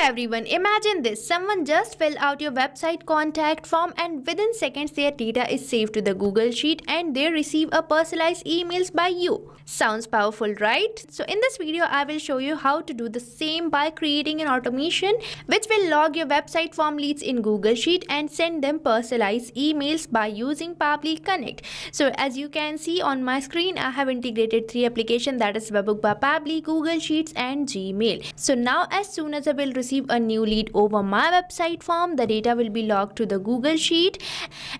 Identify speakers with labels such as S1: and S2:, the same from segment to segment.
S1: everyone, imagine this. Someone just filled out your website contact form and within seconds their data is saved to the Google Sheet and they receive a personalized emails by you. Sounds powerful, right? So in this video, I will show you how to do the same by creating an automation which will log your website form leads in Google Sheet and send them personalized emails by using Pabbly Connect. So as you can see on my screen, I have integrated 3 applications, that is Webbook by Pabbly, Google Sheets and Gmail. So now as soon as I will receive a new lead over my website form, the data will be logged to the Google Sheet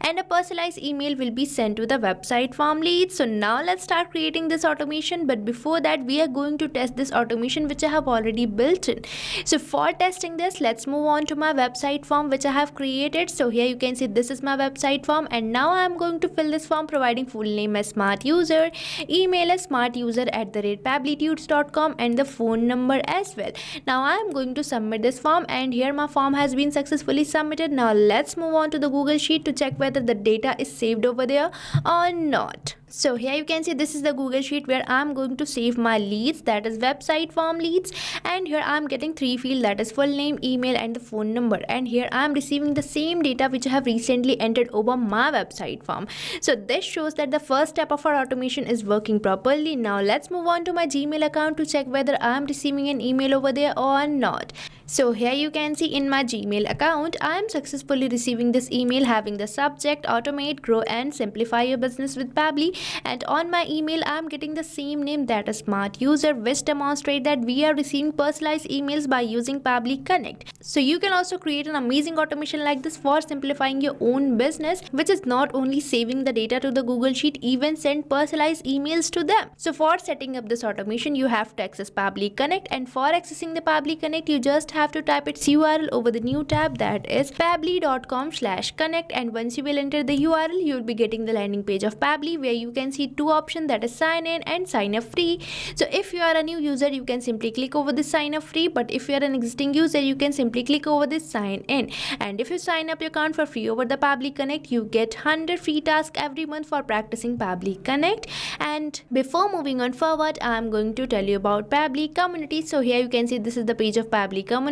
S1: and a personalized email will be sent to the website form lead. So now let's start creating this automation, but before that we are going to test this automation which I have already built in. So for testing this, let's move on to my website form which I have created. So here you can see this is my website form and now I am going to fill this form providing full name as smart user, email as smartuser@pabblytudes.com and the phone number as well. Now I am going to submit this form and here my form has been successfully submitted. Now let's move on to the Google Sheet to check whether the data is saved over there or not. So here you can see this is the Google Sheet where I'm going to save my leads, that is website form leads, and here I'm getting 3 fields, that is full name, email and the phone number, and here I'm receiving the same data which I have recently entered over my website form. So this shows that the first step of our automation is working properly. Now let's move on to my Gmail account to check whether I'm receiving an email over there or not. So here you can see in my Gmail account, I am successfully receiving this email having the subject automate, grow and simplify your business with Pabbly, and on my email I am getting the same name, that is smart user, which demonstrate that we are receiving personalized emails by using Pabbly Connect. So you can also create an amazing automation like this for simplifying your own business, which is not only saving the data to the Google Sheet, even send personalized emails to them. So for setting up this automation, you have to access Pabbly Connect, and for accessing the Pabbly Connect, you just have to type its URL over the new tab, that is pabbly.com/connect, and once you will enter the URL, you will be getting the landing page of Pabbly where you can see 2 options, that is sign in and sign up free. So if you are a new user, you can simply click over this sign up free, but if you are an existing user, you can simply click over this sign in. And if you sign up your account for free over the Pabbly Connect, you get 100 free tasks every month for practicing Pabbly Connect. And before moving on forward, I am going to tell you about Pabbly Community. So here you can see this is the page of Pabbly Community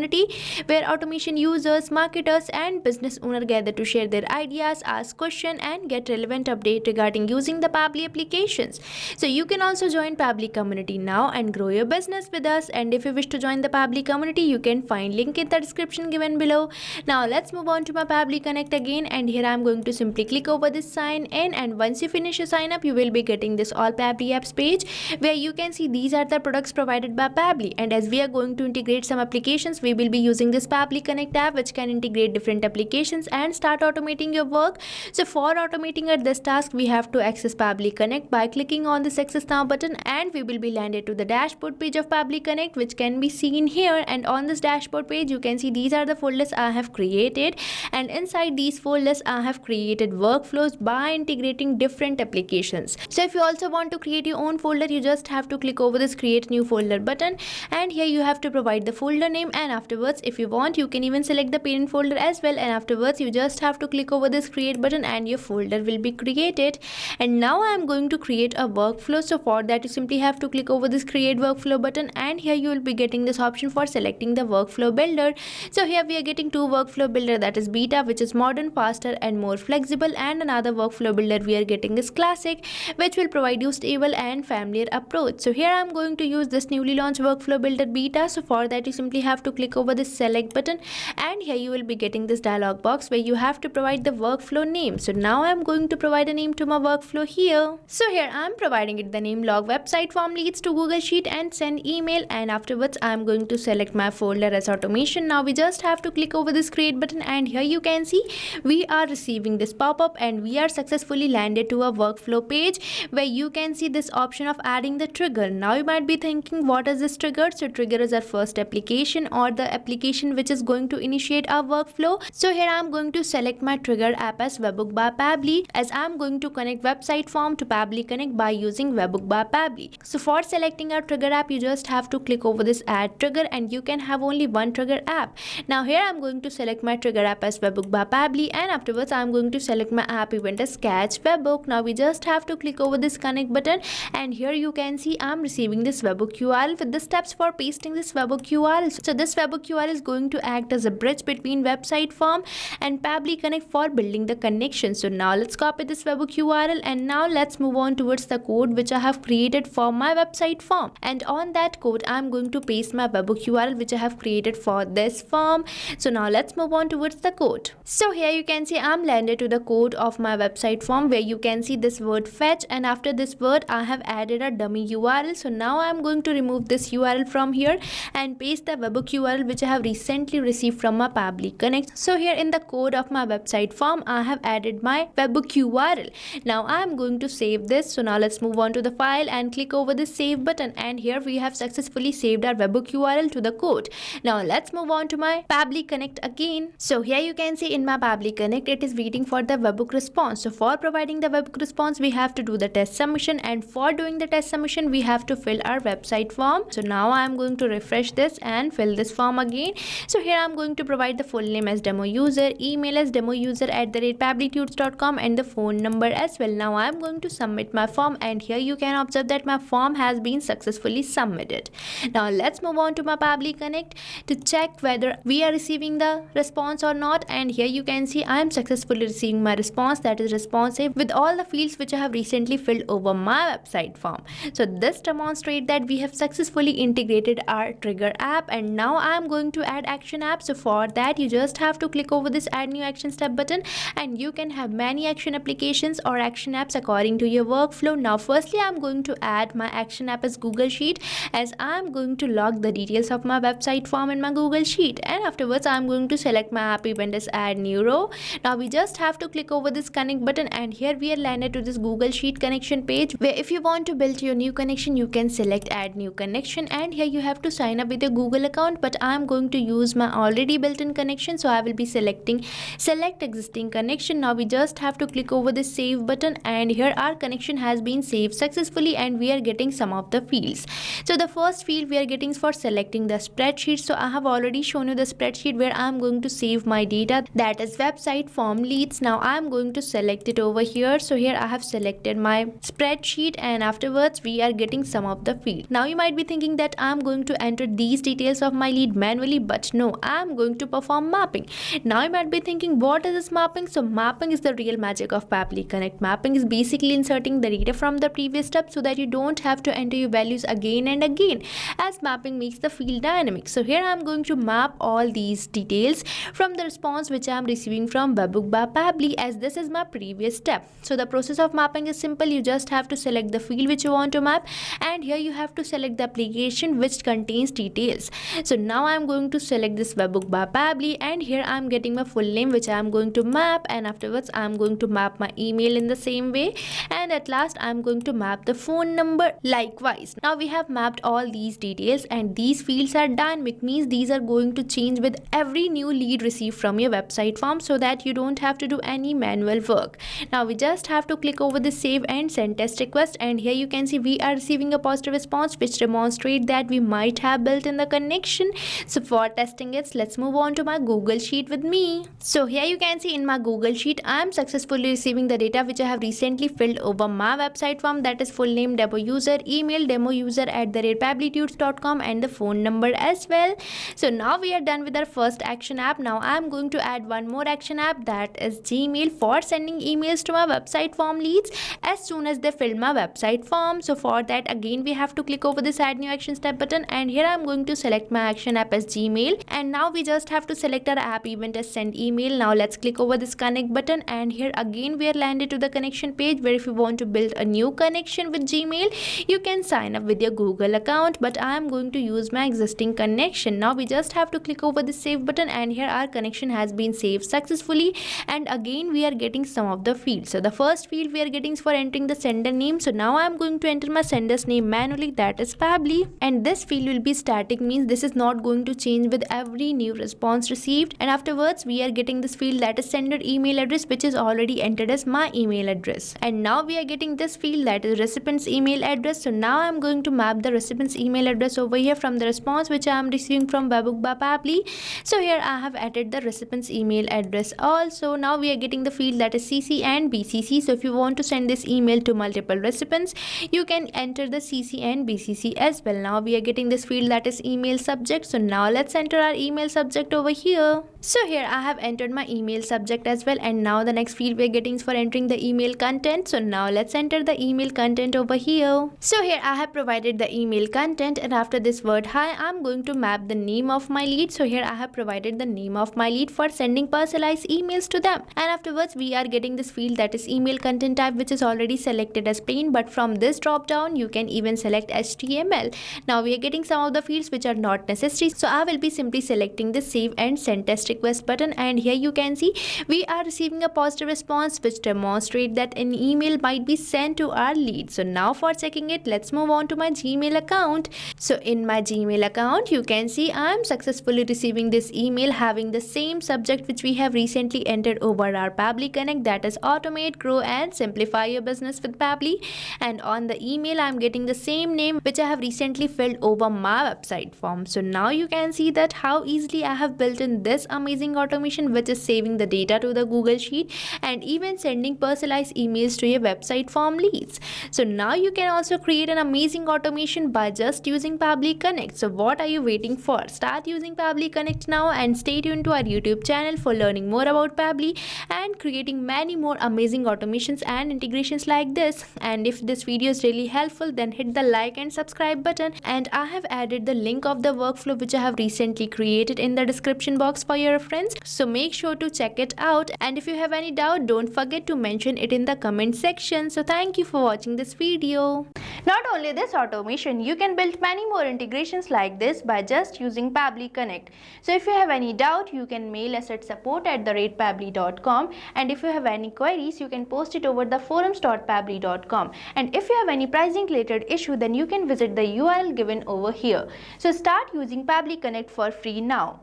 S1: where automation users, marketers and business owners gather to share their ideas, ask questions and get relevant update regarding using the Pabbly applications. So you can also join Pabbly Community now and grow your business with us, and if you wish to join the Pabbly Community, you can find link in the description given below. Now let's move on to my Pabbly Connect again, and here I'm going to simply click over this sign in, and once you finish your sign up, you will be getting this all Pabbly apps page where you can see these are the products provided by Pabbly, and as we are going to integrate some applications, we will be using this Pabbly Connect app which can integrate different applications and start automating your work. So for automating this task, we have to access Pabbly Connect by clicking on this access now button, and we will be landed to the dashboard page of Pabbly Connect which can be seen here. And on this dashboard page, you can see these are the folders I have created, and inside these folders I have created workflows by integrating different applications. So if you also want to create your own folder, you just have to click over this create new folder button, and here you have to provide the folder name, and afterwards if you want you can even select the parent folder as well, and afterwards you just have to click over this create button and your folder will be created. And now I am going to create a workflow. So for that, you simply have to click over this create workflow button, and here you will be getting this option for selecting the workflow builder. So here we are getting 2 workflow builder, that is beta, which is modern, faster and more flexible, and another workflow builder we are getting is classic, which will provide you stable and familiar approach. So here I am going to use this newly launched workflow builder beta. So for that, you simply have to click over this select button, and here you will be getting this dialog box where you have to provide the workflow name. So now I am going to provide a name to my workflow here. So here I am providing it the name log website form leads to Google Sheet and send email, and afterwards I am going to select my folder as automation. Now we just have to click over this create button, and here you can see we are receiving this pop-up and we are successfully landed to a workflow page where you can see this option of adding the trigger. Now you might be thinking, what is this trigger? So trigger is our first application or the application which is going to initiate our workflow. So here I am going to select my trigger app as Webbook by Pabbly, as I am going to connect website form to Pabbly Connect by using Webbook by Pabbly. So for selecting our trigger app, you just have to click over this add trigger, and you can have only one trigger app. Now here I am going to select my trigger app as Webbook by Pabbly, and afterwards I am going to select my app event as Catch Webbook. Now we just have to click over this connect button, and here you can see I am receiving this Webbook URL with the steps for pasting this Webbook URL. So this webhook URL is going to act as a bridge between website form and Pabbly Connect for building the connection. So now let's copy this webhook URL and now let's move on towards the code which I have created for my website form. And on that code, I'm going to paste my webhook URL which I have created for this form. So now let's move on towards the code. So here you can see I'm landed to the code of my website form where you can see this word fetch, and after this word I have added a dummy URL. So now I'm going to remove this URL from here and paste the webhook URL which I have recently received from my Pabbly Connect. So here in the code of my website form I have added my webhook URL. Now I'm going to save this. So now let's move on to the file and click over the save button, and here we have successfully saved our webhook URL to the code. Now let's move on to my Pabbly Connect again. So here you can see in my Pabbly Connect it is waiting for the webhook response. So for providing the webhook response we have to do the test submission, and for doing the test submission we have to fill our website form. So now I am going to refresh this and fill this form again. So here I am going to provide the full name as demo user, email as demoUser@pabblytunes.com, and the phone number as well. Now I am going to submit my form, and here you can observe that my form has been successfully submitted. Now let's move on to my Pabbly Connect to check whether we are receiving the response or not, and here you can see I am successfully receiving my response, that is responsive, with all the fields which I have recently filled over my website form. So this demonstrates that we have successfully integrated our trigger app, and now I am going to add action app. So for that you just have to click over this add new action step button, and you can have many action applications or action apps according to your workflow. Now firstly I am going to add my action app as Google Sheet, as I am going to log the details of my website form in my Google Sheet, and afterwards I am going to select my app event as add new row. Now we just have to click over this connect button, and here we are landed to this Google Sheet connection page where if you want to build your new connection you can select add new connection, and here you have to sign up with your Google account, but I am going to use my already built-in connection, so I will be selecting select existing connection. Now we just have to click over the save button, and here our connection has been saved successfully and we are getting some of the fields. So the first field we are getting for selecting the spreadsheet. So I have already shown you the spreadsheet where I am going to save my data, that is website form leads. Now I am going to select it over here. So here I have selected my spreadsheet, and afterwards we are getting some of the field. Now you might be thinking that I am going to enter these details of my lead manually, but no, I am going to perform mapping. Now you might be thinking what is this mapping? So mapping is the real magic of Pabbly Connect. Mapping is basically inserting the data from the previous step so that you don't have to enter your values again and again, as mapping makes the field dynamic. So here I am going to map all these details from the response which I am receiving from webhook by Pabbly, as this is my previous step. So the process of mapping is simple. You just have to select the field which you want to map, and here you have to select the application which contains details. So now I am going to select this webhook by Pabbly, and here I am getting my full name which I am going to map, and afterwards I am going to map my email in the same way, and at last I am going to map the phone number likewise. Now we have mapped all these details, and these fields are dynamic, means these are going to change with every new lead received from your website form so that you don't have to do any manual work. Now we just have to click over the save and send test request, and here you can see we are receiving a positive response which demonstrate that we might have built in the connection. So for testing it, let's move on to my Google Sheet with me. So here you can see in my Google Sheet I am successfully receiving the data which I have recently filled over my website form, that is full name demo user, email demoUser@pabblytunes.com, and the phone number as well. So now we are done with our first action app. Now I am going to add one more action app, that is Gmail, for sending emails to my website form leads as soon as they fill my website form. So for that again we have to click over this add new action step button, and here I am going to select my action app as Gmail, and now we just have to select our app event as send email. Now let's click over this connect button, and here again we are landed to the connection page where if you want to build a new connection with Gmail you can sign up with your Google account, but I am going to use my existing connection. Now we just have to click over the save button, and here our connection has been saved successfully, and again we are getting some of the fields. So the first field we are getting is for entering the sender name. So now I am going to enter my sender's name manually, that is Pabbly, and this field will be static, means this is not going to change with every new response received. And afterwards we are getting this field, that is sender email address, which is already entered as my email address, and now we are getting this field, that is recipient's email address. So now I am going to map the recipient's email address over here from the response which I am receiving from webhook by Pabbly. So here I have added the recipient's email address also. Now we are getting the field, that is CC and BCC. So if you want to send this email to multiple recipients you can enter the CC and BCC as well. Now we are getting this field, that is email subject. So now let's enter our email subject over here. So here I have entered my email subject as well, and now the next field we are getting is for entering the email content. So now let's enter the email content over here. So here I have provided the email content, and after this word hi, I'm going to map the name of my lead. So here I have provided the name of my lead for sending personalized emails to them, and afterwards we are getting this field that is email content type, which is already selected as plain, but from this drop down you can even select HTML. Now we are getting some of the fields which are not necessary, so I will be simply selecting the save and send test request button, and here you can see we are receiving a positive response which demonstrate that an email might be sent to our lead. So now for checking it, let's move on to my Gmail account. So in my Gmail account you can see I am successfully receiving this email having the same subject which we have recently entered over our Pabbly Connect, that is automate, grow and simplify your business with Pabbly. And on the email I am getting the same name which I have recently filled over my website form. So now you can see that how easily I have built in this amazing automation which is saving the data to the Google Sheet and even sending personalized emails to your website form leads. So now you can also create an amazing automation by just using Pabbly Connect. So what are you waiting for? Start using Pabbly Connect now and stay tuned to our YouTube channel for learning more about Pabbly and creating many more amazing automations and integrations like this. And if this video is really helpful, then hit the like and subscribe button, and I have added the link of the workflow which I have recently created in the description box for your reference, so make sure to check it out. And if you have any doubt, don't forget to mention it in the comment section. So thank you for watching this video. Not only this automation, you can build many more integrations like this by just using Pabbly Connect. So if you have any doubt, you can mail us at support@pabbly.com, and if you have any queries, you can post it over the forums.pabbly.com. and if you have any pricing related issue, then you can visit the URL given over here. So start using Pabbly Connect for free now.